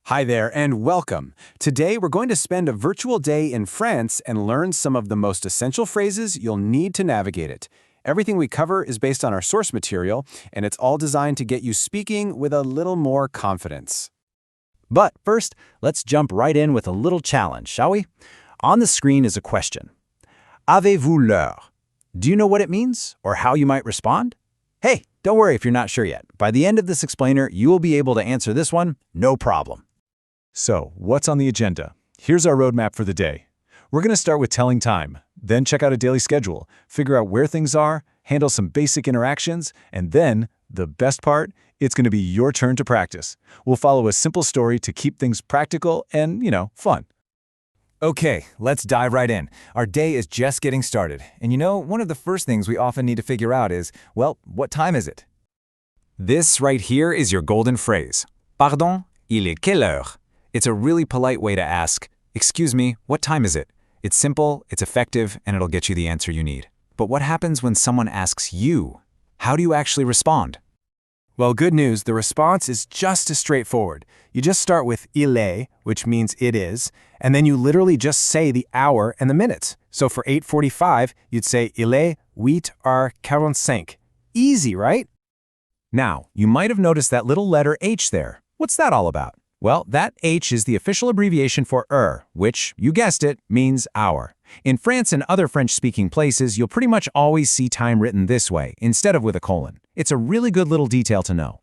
Hi there and welcome. Today we're going to spend a virtual day in France and learn some of the most essential phrases you'll need to navigate it. Everything we cover is based on our source material, and it's all designed to get you speaking with a little more confidence. But first, let's jump right in with a little challenge, shall we? On the screen is a question. Avez-vous l'heure? Do you know what it means or how you might respond? Hey, don't worry if you're not sure yet. By the end of this explainer, you will be able to answer this one, no problem. So, what's on the agenda? Here's our roadmap for the day. We're going to start with telling time, then check out a daily schedule, figure out where things are, handle some basic interactions, and then, the best part, it's going to be your turn to practice. We'll follow a simple story to keep things practical and, fun. Okay, let's dive right in. Our day is just getting started. And one of the first things we often need to figure out is, well, what time is it? This right here is your golden phrase. Pardon, il est quelle heure? It's a really polite way to ask, excuse me, what time is it? It's simple, it's effective, and it'll get you the answer you need. But what happens when someone asks you? How do you actually respond? Well, good news, the response is just as straightforward. You just start with il est, which means it is, and then you literally just say the hour and the minutes. So for 8:45, you'd say il est 8h45. Easy, right? Now, you might have noticed that little letter H there. What's that all about? Well, that H is the official abbreviation for heure, which, you guessed it, means hour. In France and other French-speaking places, you'll pretty much always see time written this way, instead of with a colon. It's a really good little detail to know.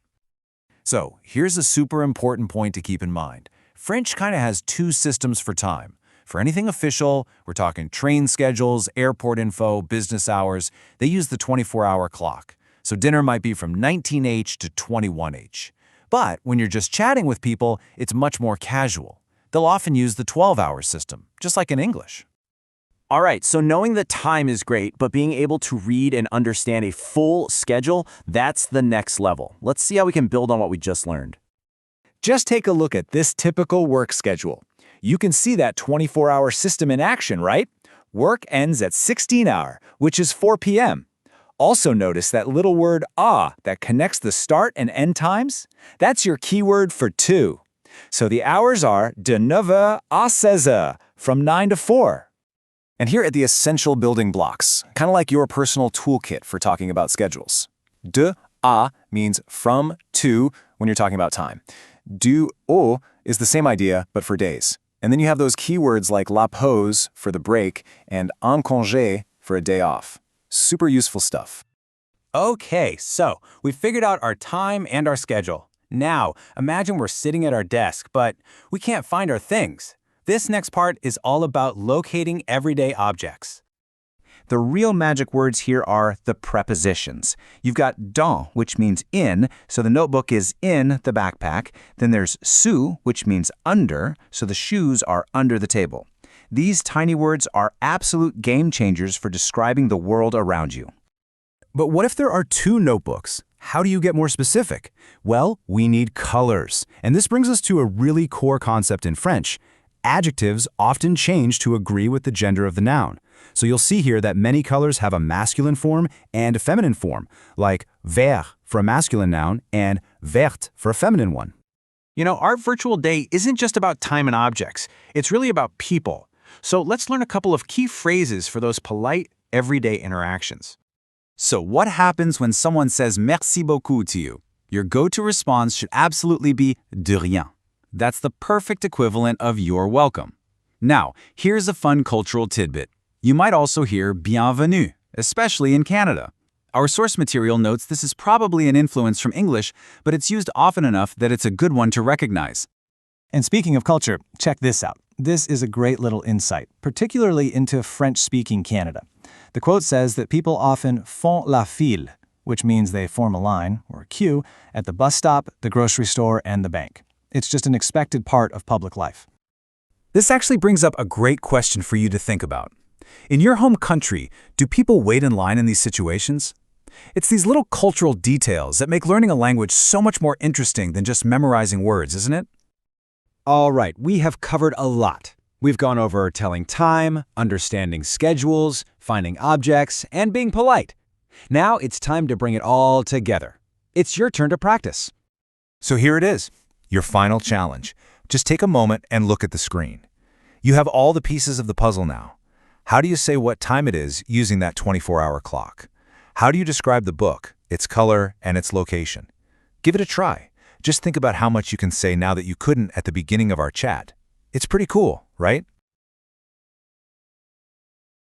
So, here's a super important point to keep in mind. French kind of has two systems for time. For anything official, we're talking train schedules, airport info, business hours, they use the 24-hour clock. So dinner might be from 19H to 21H. But when you're just chatting with people, it's much more casual. They'll often use the 12-hour system, just like in English. All right, so knowing the time is great, but being able to read and understand a full schedule, that's the next level. Let's see how we can build on what we just learned. Just take a look at this typical work schedule. You can see that 24-hour system in action, right? Work ends at 16h, which is 4 p.m. Also notice that little word "a" that connects the start and end times? That's your keyword for 2. So the hours are de 9h à 16h, from 9 to 4. And here are the essential building blocks, kind of like your personal toolkit for talking about schedules. De à means from to when you're talking about time. Du au is the same idea, but for days. And then you have those keywords like la pause for the break and en congé for a day off. Super useful stuff. Okay, so we figured out our time and our schedule. Now, imagine we're sitting at our desk, but we can't find our things. This next part is all about locating everyday objects. The real magic words here are the prepositions. You've got dans, which means in, so the notebook is in the backpack. Then there's sous, which means under, so the shoes are under the table. These tiny words are absolute game changers for describing the world around you. But what if there are 2 notebooks? How do you get more specific? Well, we need colors. And this brings us to a really core concept in French. Adjectives often change to agree with the gender of the noun. So you'll see here that many colors have a masculine form and a feminine form, like vert for a masculine noun and verte for a feminine one. Our virtual day isn't just about time and objects. It's really about people. So let's learn a couple of key phrases for those polite, everyday interactions. So what happens when someone says merci beaucoup to you? Your go-to response should absolutely be de rien. That's the perfect equivalent of you're welcome. Now, here's a fun cultural tidbit. You might also hear bienvenue, especially in Canada. Our source material notes this is probably an influence from English, but it's used often enough that it's a good one to recognize. And speaking of culture, check this out. This is a great little insight, particularly into French-speaking Canada. The quote says that people often font la file, which means they form a line, or a queue, at the bus stop, the grocery store, and the bank. It's just an expected part of public life. This actually brings up a great question for you to think about. In your home country, do people wait in line in these situations? It's these little cultural details that make learning a language so much more interesting than just memorizing words, isn't it? All right, we have covered a lot. We've gone over telling time, understanding schedules, finding objects, and being polite. Now it's time to bring it all together. It's your turn to practice. So here it is, your final challenge. Just take a moment and look at the screen. You have all the pieces of the puzzle now. How do you say what time it is using that 24-hour clock? How do you describe the book, its color, and its location? Give it a try. Just think about how much you can say now that you couldn't at the beginning of our chat. It's pretty cool, right?